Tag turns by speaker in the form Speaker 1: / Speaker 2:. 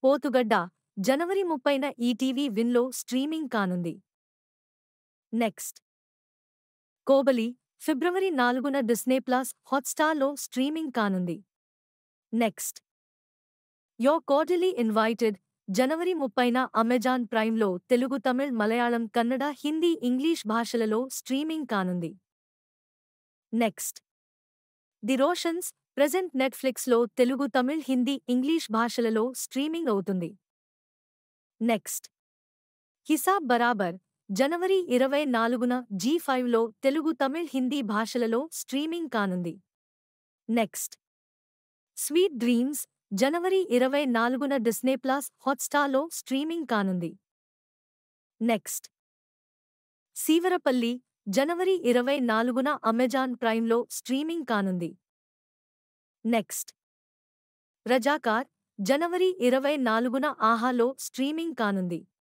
Speaker 1: పోతుగడ్డ జనవరి 30న ఈటీవీ విన్‌లో స్ట్రీమింగ్ కానుంది. నెక్స్ట్ కోబలి ఫిబ్రవరి 4న డిస్నీ ప్లస్ హాట్‌స్టార్‌లో స్ట్రీమింగ్ కానుంది. నెక్స్ట్ యోర్ కార్డియల్లీ ఇన్వైటెడ్ జనవరి 30న అమెజాన్ ప్రైమ్‌లో తెలుగు, తమిళ్, మలయాళం, కన్నడ, హిందీ, ఇంగ్లీష్ భాషలలో స్ట్రీమింగ్ కానుంది. నెక్స్ట్ ది రోషన్స్ ప్రెజెంట్ నెట్‌ఫ్లిక్స్‌లో తెలుగు, తమిళ్, హిందీ, ఇంగ్లీష్ భాషలలో స్ట్రీమింగ్ అవుతుంది. నెక్స్ట్ హిసాబ్ బరాబర్ జనవరి 24న జీ5లో తెలుగు, తమిళ్, హిందీ భాషలలో స్ట్రీమింగ్ కానుంది. నెక్స్ట్ స్వీట్ డ్రీమ్స్ జనవరి 24న డిస్నీ ప్లస్ హాట్‌స్టార్‌లో స్ట్రీమింగ్ కానుంది. నెక్స్ట్ సీవరపల్లి జనవరి 24న అమెజాన్ ప్రైమ్‌లో స్ట్రీమింగ్ కానుంది. నెక్స్ట్ రజాకార్ జనవరి 24న ఆహాలో స్ట్రీమింగ్ కానుంది.